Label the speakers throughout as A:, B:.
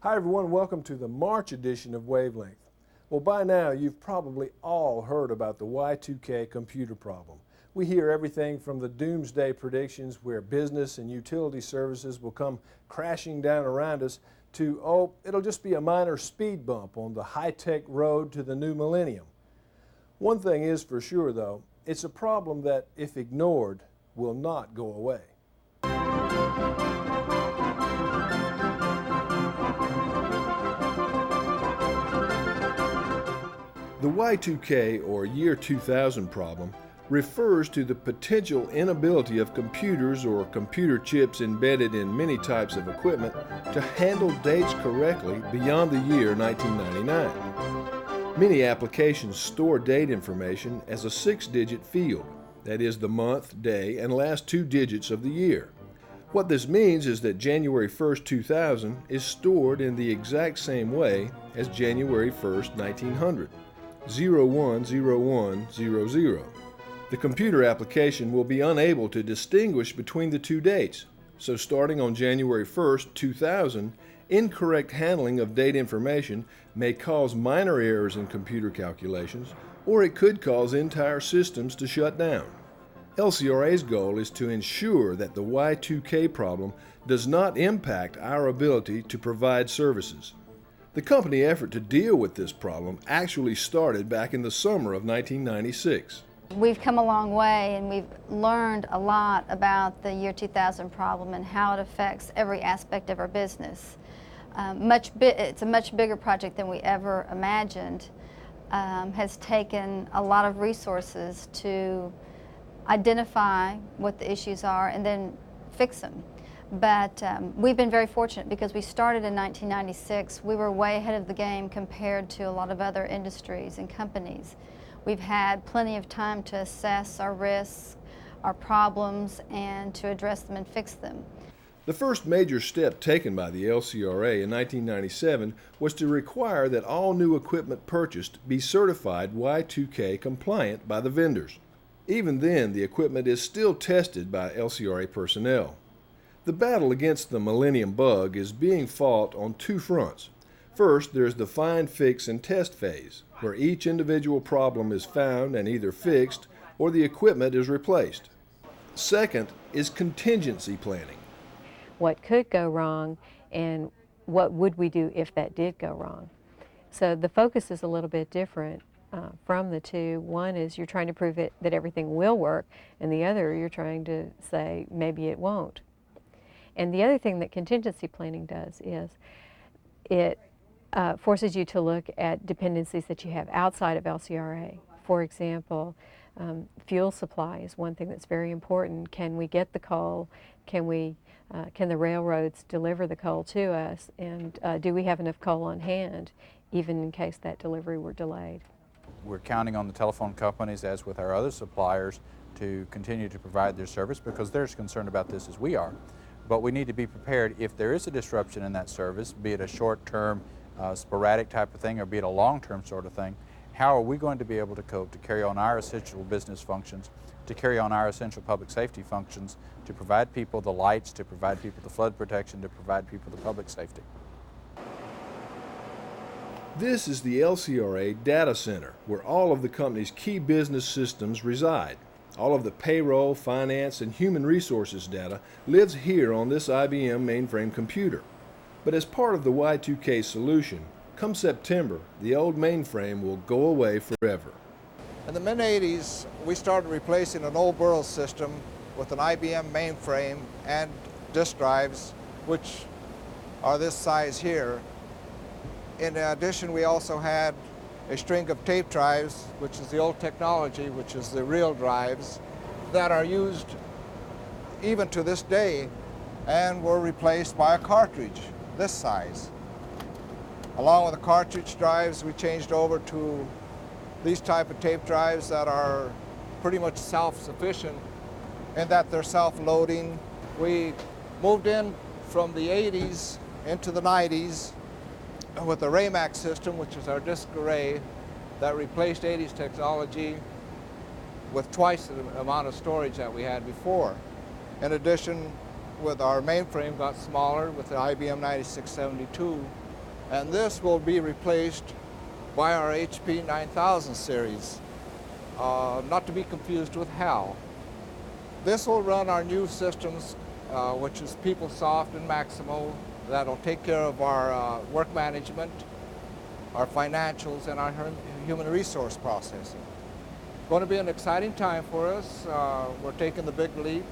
A: Hi everyone, welcome to the March edition of Wavelength. Well, by now you've probably all heard about the Y2K computer problem. We hear everything from the doomsday predictions where business and utility services will come crashing down around us to, oh, it'll just be a minor speed bump on the high-tech road to the new millennium. One thing is for sure though, it's a problem that, if ignored, will not go away. The Y2K, or Year 2000 problem, refers to the potential inability of computers or computer chips embedded in many types of equipment to handle dates correctly beyond the year 1999. Many applications store date information as a 6-digit field, that is the month, day, and last 2 digits of the year. What this means is that January 1st, 2000 is stored in the exact same way as January 1st, 1900. 010100. The computer application will be unable to distinguish between the two dates, so starting on January 1st, 2000, incorrect handling of date information may cause minor errors in computer calculations, or it could cause entire systems to shut down. LCRA's goal is to ensure that the Y2K problem does not impact our ability to provide services. The company effort to deal with this problem actually started back in the summer of 1996.
B: We've come a long way and we've learned a lot about the year 2000 problem and how it affects every aspect of our business. It's a much bigger project than we ever imagined. Has taken a lot of resources to identify what the issues are and then fix them. But we've been very fortunate because we started in 1996. We were way ahead of the game compared to a lot of other industries and companies. We've had plenty of time to assess our risks, our problems, and to address them and fix them.
A: The first major step taken by the LCRA in 1997 was to require that all new equipment purchased be certified Y2K compliant by the vendors. Even then, the equipment is still tested by LCRA personnel. The battle against the Millennium Bug is being fought on two fronts. First, there's the find, fix, and test phase, where each individual problem is found and either fixed or the equipment is replaced. Second is contingency planning.
C: What could go wrong and what would we do if that did go wrong? So the focus is a little bit different from the two. One is you're trying to prove that everything will work, and the other you're trying to say maybe it won't. And the other thing that contingency planning does is it forces you to look at dependencies that you have outside of LCRA. For example, fuel supply is one thing that's very important. Can we get the coal? Can the railroads deliver the coal to us? And do we have enough coal on hand, even in case that delivery were delayed?
D: We're counting on the telephone companies, as with our other suppliers, to continue to provide their service because they're as concerned about this as we are. But we need to be prepared if there is a disruption in that service, be it a short-term, sporadic type of thing, or be it a long-term sort of thing. How are we going to be able to cope to carry on our essential business functions, to carry on our essential public safety functions, to provide people the lights, to provide people the flood protection, to provide people the public safety?
A: This is the LCRA data center, where all of the company's key business systems reside. All of the payroll, finance, and human resources data lives here on this IBM mainframe computer. But as part of the Y2K solution, come September, the old mainframe will go away forever.
E: In the mid-80s, we started replacing an old Burroughs system with an IBM mainframe and disk drives, which are this size here. In addition, we also had a string of tape drives, which is the old technology, which is the real drives, that are used even to this day and were replaced by a cartridge this size. Along with the cartridge drives, we changed over to these type of tape drives that are pretty much self-sufficient in that they're self-loading. We moved in from the 80s into the 90s with the Raymax system, which is our disk array that replaced 80s technology with twice the amount of storage that we had before. In addition, with our mainframe got smaller with the IBM 9672, And this will be replaced by our HP 9000 series, not to be confused with HAL. This will run our new systems, which is PeopleSoft and Maximo. That'll take care of our work management, our financials, and our human resource processing. Going to be an exciting time for us. We're taking the big leap.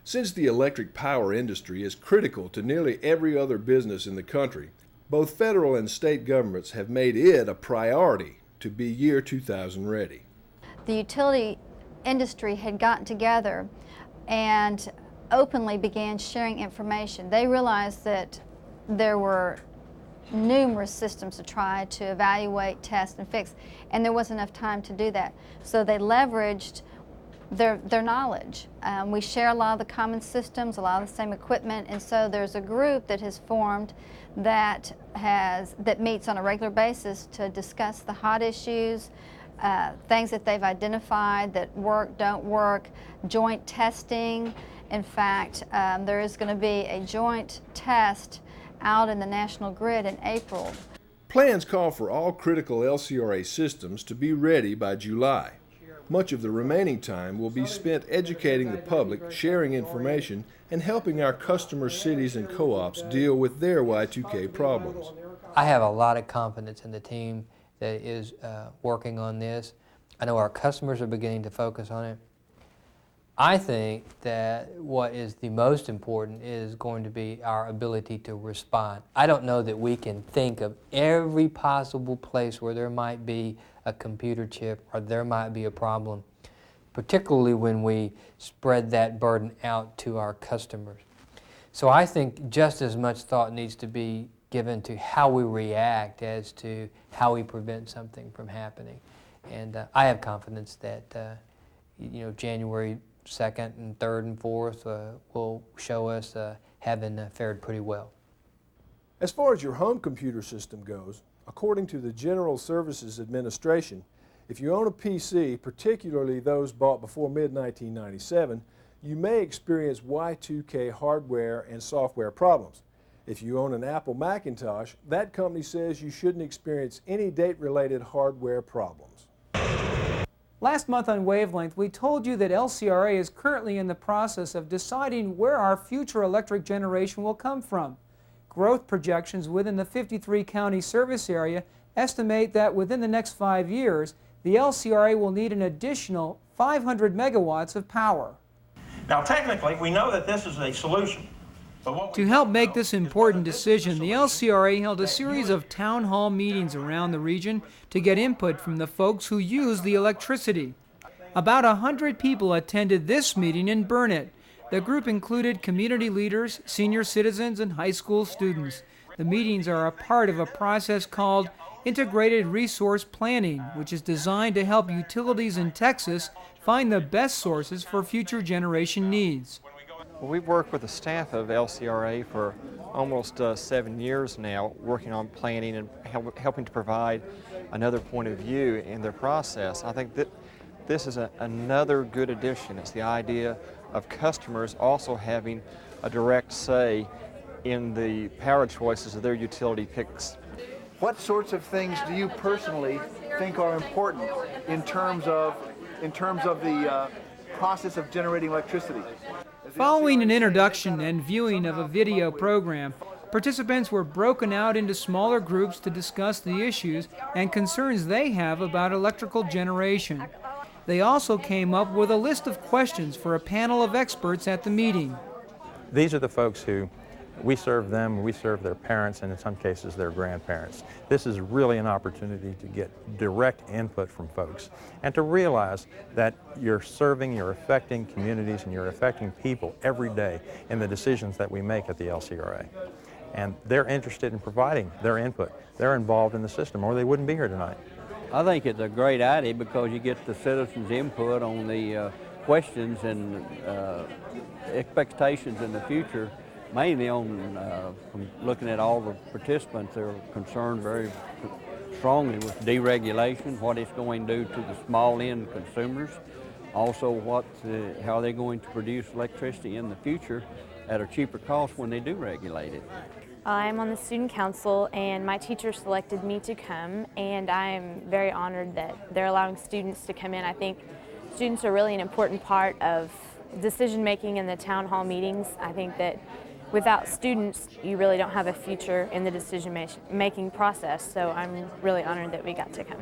A: Since the electric power industry is critical to nearly every other business in the country, both federal and state governments have made it a priority to be year 2000 ready.
B: The utility industry had gotten together and openly began sharing information. They realized that there were numerous systems to try to evaluate, test, and fix, and there wasn't enough time to do that. So they leveraged their knowledge. We share a lot of the common systems, a lot of the same equipment, and so there's a group that has formed that meets on a regular basis to discuss the hot issues, things that they've identified that work, don't work, joint testing. In fact, there is going to be a joint test out in the national grid in April.
A: Plans call for all critical LCRA systems to be ready by July. Much of the remaining time will be spent educating the public, sharing information, and helping our customer cities and co-ops deal with their Y2K problems.
F: I have a lot of confidence in the team that is working on this. I know our customers are beginning to focus on it. I think that what is the most important is going to be our ability to respond. I don't know that we can think of every possible place where there might be a computer chip or there might be a problem, particularly when we spread that burden out to our customers. So I think just as much thought needs to be given to how we react as to how we prevent something from happening. And I have confidence that January 2nd and 3rd and 4th will show us having fared pretty well.
A: As far as your home computer system goes, according to the General Services Administration, if you own a PC, particularly those bought before mid-1997, you may experience Y2K hardware and software problems. If you own an Apple Macintosh, that company says you shouldn't experience any date-related hardware problems.
G: Last month on Wavelength, we told you that LCRA is currently in the process of deciding where our future electric generation will come from. Growth projections within the 53-county service area estimate that within the next 5 years, the LCRA will need an additional 500 megawatts of power.
H: Now, technically, we know that this is a solution.
G: To help make this important decision, the LCRA held a series of town hall meetings around the region to get input from the folks who use the electricity. About 100 people attended this meeting in Burnet. The group included community leaders, senior citizens, and high school students. The meetings are a part of a process called Integrated Resource Planning, which is designed to help utilities in Texas find the best sources for future generation needs.
I: Well, we've worked with the staff of LCRA for almost 7 years now, working on planning and helping to provide another point of view in their process. I think that this is another good addition. It's the idea of customers also having a direct say in the power choices of their utility picks.
J: What sorts of things do you personally think are important in terms of the process of generating electricity?
G: Following an introduction and viewing of a video program, participants were broken out into smaller groups to discuss the issues and concerns they have about electrical generation. They also came up with a list of questions for a panel of experts at the meeting.
D: These are the folks who we serve them, we serve their parents, and in some cases their grandparents. This is really an opportunity to get direct input from folks and to realize that you're affecting communities and you're affecting people every day in the decisions that we make at the LCRA. And they're interested in providing their input. They're involved in the system or they wouldn't be here tonight.
K: I think it's a great idea because you get the citizens' input on the questions and expectations in the future. Mainly on from looking at all the participants, they're concerned very strongly with deregulation, what it's going to do to the small end consumers, also how they're going to produce electricity in the future at a cheaper cost when they do regulate it.
L: I'm on the student council, and my teacher selected me to come, and I'm very honored that they're allowing students to come in. I think students are really an important part of decision making in the town hall meetings. I think that without students, you really don't have a future in the decision making process, so I'm really honored that we got to come.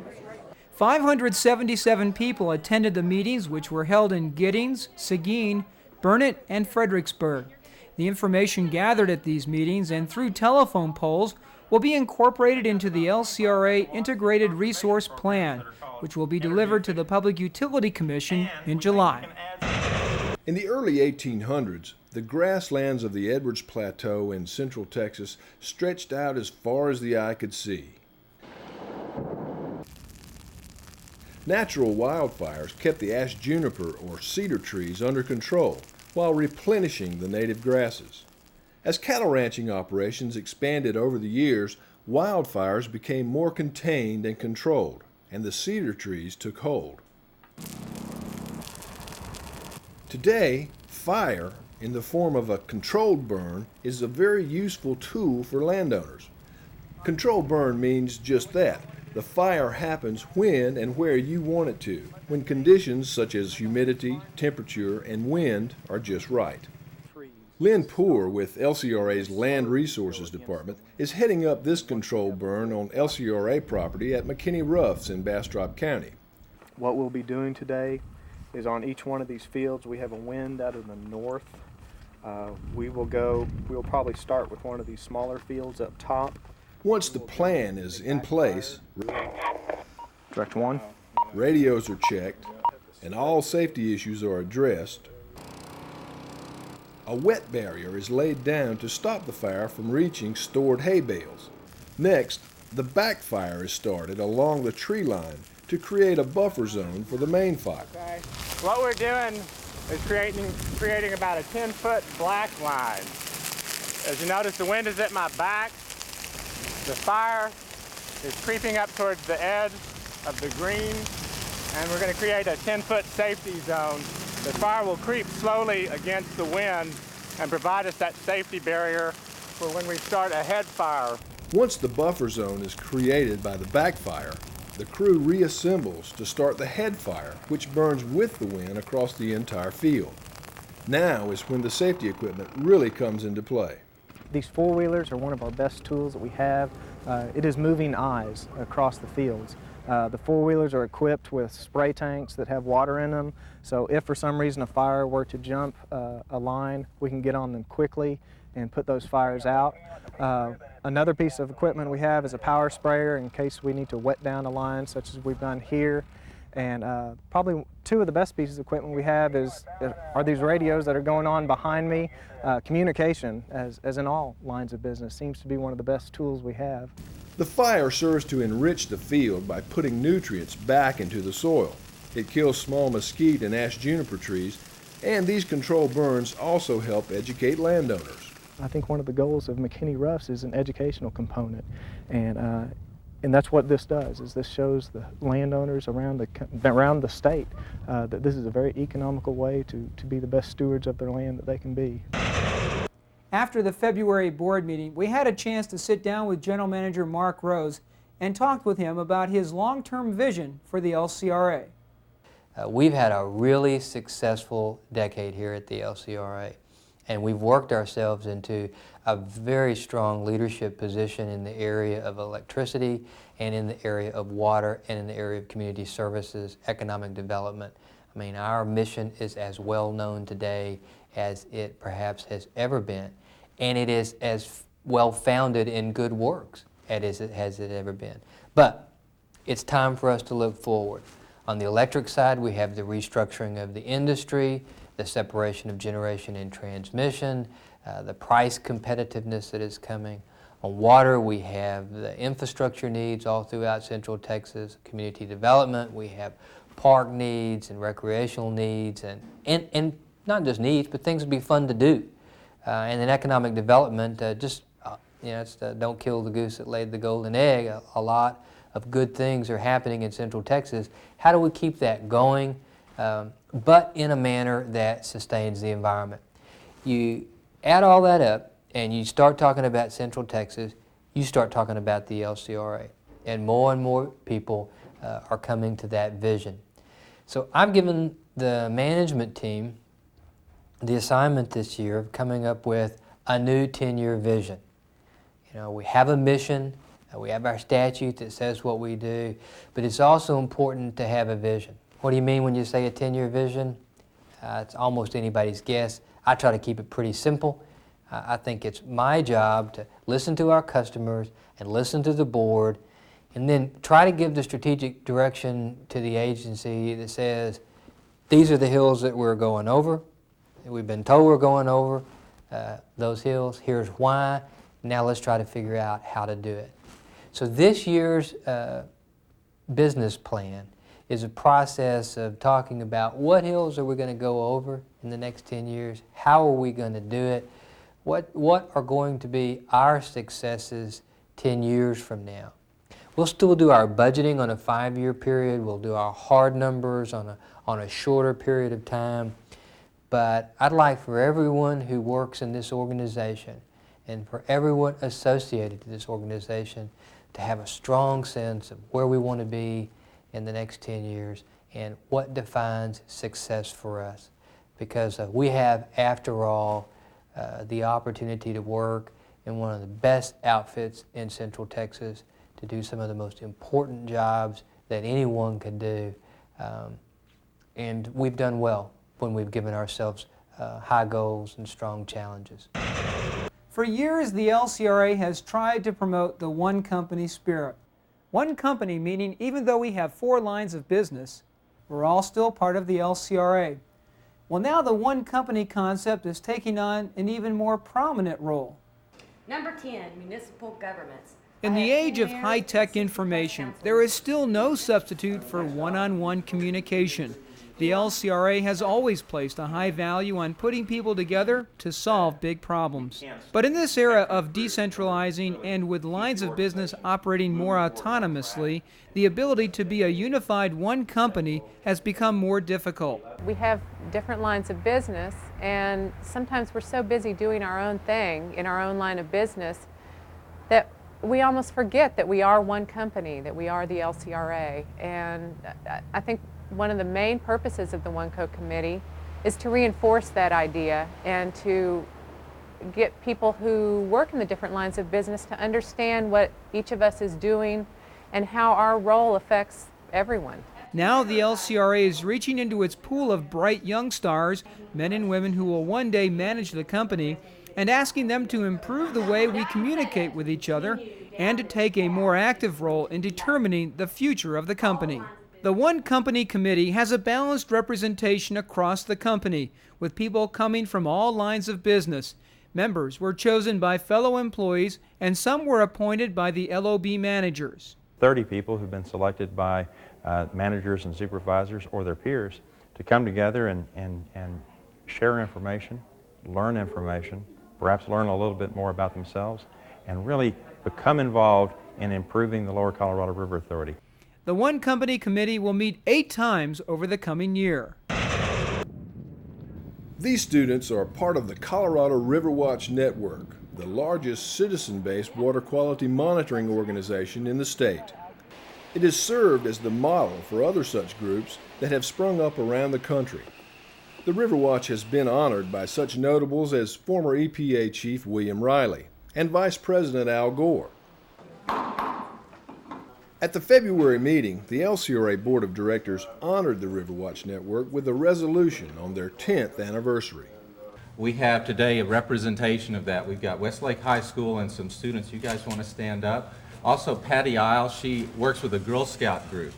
G: 577 people attended the meetings, which were held in Giddings, Seguin, Burnet, and Fredericksburg. The information gathered at these meetings and through telephone polls will be incorporated into the LCRA Integrated Resource Plan, which will be delivered to the Public Utility Commission in July.
A: In the early 1800s, the grasslands of the Edwards Plateau in central Texas stretched out as far as the eye could see. Natural wildfires kept the ash juniper or cedar trees under control while replenishing the native grasses. As cattle ranching operations expanded over the years, wildfires became more contained and controlled, and the cedar trees took hold. Today, fire, in the form of a controlled burn, is a very useful tool for landowners. Controlled burn means just that. The fire happens when and where you want it to, when conditions such as humidity, temperature, and wind are just right. Lynn Poore with LCRA's Land Resources Department is heading up this controlled burn on LCRA property at McKinney Roughs in Bastrop County.
M: What we'll be doing today is on each one of these fields we have a wind out of the north. We'll probably start with one of these smaller fields up top.
A: Once the plan is in place,
M: direct one,
A: radios are checked, and all safety issues are addressed, a wet barrier is laid down to stop the fire from reaching stored hay bales. Next, the backfire is started along the tree line to create a buffer zone for the main fire.
N: Okay. What we're doing is creating about a 10-foot black line. As you notice, the wind is at my back. The fire is creeping up towards the edge of the green, and we're going to create a 10-foot safety zone. The fire will creep slowly against the wind and provide us that safety barrier for when we start a head fire.
A: Once the buffer zone is created by the backfire, the crew reassembles to start the head fire, which burns with the wind across the entire field. Now is when the safety equipment really comes into play.
M: These four-wheelers are one of our best tools that we have. It is moving eyes across the fields. The four-wheelers are equipped with spray tanks that have water in them, so if for some reason a fire were to jump a line, we can get on them quickly and put those fires out. Another piece of equipment we have is a power sprayer in case we need to wet down a line, such as we've done here. And probably two of the best pieces of equipment we have are these radios that are going on behind me. Communication, as in all lines of business, seems to be one of the best tools we have.
A: The fire serves to enrich the field by putting nutrients back into the soil. It kills small mesquite and ash juniper trees, and these controlled burns also help educate landowners.
M: I think one of the goals of McKinney Roughs is an educational component, and that's what this does. Is this shows the landowners around the state that this is a very economical way to be the best stewards of their land that they can be.
G: After the February board meeting, we had a chance to sit down with General Manager Mark Rose and talked with him about his long-term vision for the LCRA.
F: We've had a really successful decade here at the LCRA, and we've worked ourselves into a very strong leadership position in the area of electricity and in the area of water and in the area of community services, economic development. I mean, our mission is as well known today as it perhaps has ever been, and it is as well founded in good works as it has ever been. But it's time for us to look forward. On the electric side, we have the restructuring of the industry, the separation of generation and transmission, the price competitiveness that is coming. On water, we have the infrastructure needs all throughout Central Texas, community development, we have park needs and recreational needs, and not just needs, but things would be fun to do. And then economic development, it's don't kill the goose that laid the golden egg. A lot of good things are happening in Central Texas. How do we keep that going, but in a manner that sustains the environment? You add all that up, and you start talking about Central Texas, you start talking about the LCRA. And more people are coming to that vision. So I've given the management team the assignment this year of coming up with a new 10-year vision. You know, we have a mission, we have our statute that says what we do, but it's also important to have a vision. What do you mean when you say a 10-year vision? It's almost anybody's guess. I try to keep it pretty simple. I think it's my job to listen to our customers and listen to the board, and then try to give the strategic direction to the agency that says, these are the hills that we're going over. We've been told we're going over those hills. Here's why. Now let's try to figure out how to do it. So this year's business plan is a process of talking about what hills are we going to go over in the next 10 years, how are we going to do it, what are going to be our successes 10 years from now. We'll still do our budgeting on a 5-year period, we'll do our hard numbers on a shorter period of time, but I'd like for everyone who works in this organization and for everyone associated to this organization to have a strong sense of where we want to be in the next 10 years and what defines success for us. Because we have, after all, the opportunity to work in one of the best outfits in Central Texas to do some of the most important jobs that anyone could do. And we've done well when we've given ourselves high goals and strong challenges.
G: For years, the LCRA has tried to promote the one company spirit. One company meaning even though we have 4 lines of business, we're all still part of the LCRA. Well, now the one company concept is taking on an even more prominent role.
O: Number 10, municipal governments.
G: In the age of high-tech information, there is still no substitute for one-on-one communication. The LCRA has always placed a high value on putting people together to solve big problems. But in this era of decentralizing and with lines of business operating more autonomously, the ability to be a unified one company has become more difficult.
P: We have different lines of business, and sometimes we're so busy doing our own thing in our own line of business that we almost forget that we are one company, that we are the LCRA. And I think one of the main purposes of the One Co Committee is to reinforce that idea and to get people who work in the different lines of business to understand what each of us is doing and how our role affects everyone.
G: Now the LCRA is reaching into its pool of bright young stars, men and women who will one day manage the company, and asking them to improve the way we communicate with each other and to take a more active role in determining the future of the company. The One Company Committee has a balanced representation across the company, with people coming from all lines of business. Members were chosen by fellow employees, and some were appointed by the LOB managers.
Q: 30 people who've been selected by managers and supervisors or their peers to come together and share information, learn information, perhaps learn a little bit more about themselves, and really become involved in improving the Lower Colorado River Authority.
G: The One Company Committee will meet 8 times over the coming year.
A: These students are part of the Colorado River Watch Network, the largest citizen-based water quality monitoring organization in the state. It has served as the model for other such groups that have sprung up around the country. The River Watch has been honored by such notables as former EPA Chief William Riley and Vice President Al Gore. At the February meeting, the LCRA Board of Directors honored the River Watch Network with a resolution on their 10th anniversary.
R: We have today a representation of that. We've got Westlake High School and some students. You guys want to stand up? Also Patty Isle, she works with a Girl Scout group.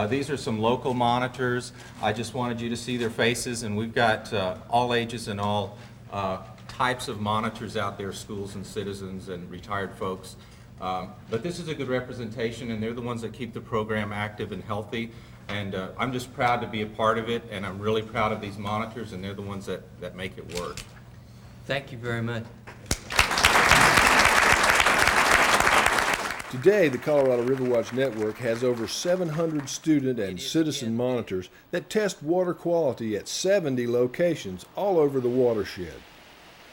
R: These are some local monitors. I just wanted you to see their faces, and we've got all ages and all types of monitors out there, schools and citizens and retired folks. But this is a good representation, and they're the ones that keep the program active and healthy. And I'm just proud to be a part of it, and I'm really proud of these monitors, and they're the ones that make it work.
F: Thank you very much.
A: Today, the Colorado River Watch Network has over 700 student and citizen monitors that test water quality at 70 locations all over the watershed.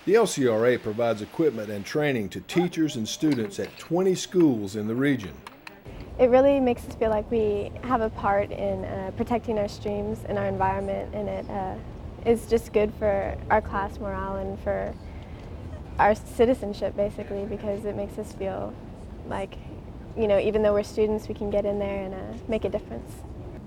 A: The LCRA provides equipment and training to teachers and students at 20 schools in the region.
S: It really makes us feel like we have a part in protecting our streams and our environment, and it is just good for our class morale and for our citizenship, basically, because it makes us feel like, you know, even though we're students, we can get in there and make a difference.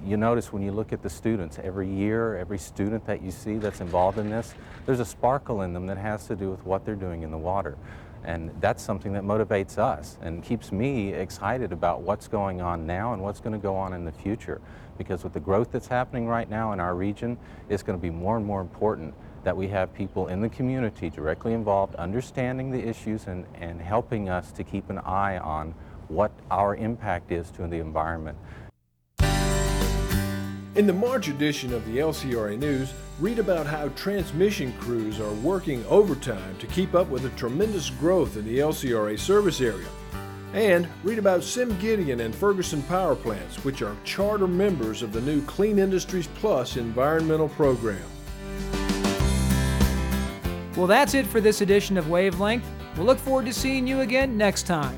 R: You notice when you look at the students, every year, every student that you see that's involved in this, there's a sparkle in them that has to do with what they're doing in the water. And that's something that motivates us and keeps me excited about what's going on now and what's going to go on in the future. Because with the growth that's happening right now in our region, it's going to be more and more important that we have people in the community directly involved, understanding the issues and helping us to keep an eye on what our impact is to the environment.
A: In the March edition of the LCRA News, read about how transmission crews are working overtime to keep up with the tremendous growth in the LCRA service area. And read about Sim Gideon and Ferguson power plants, which are charter members of the new Clean Industries Plus environmental program.
G: Well, that's it for this edition of Wavelength. We'll look forward to seeing you again next time.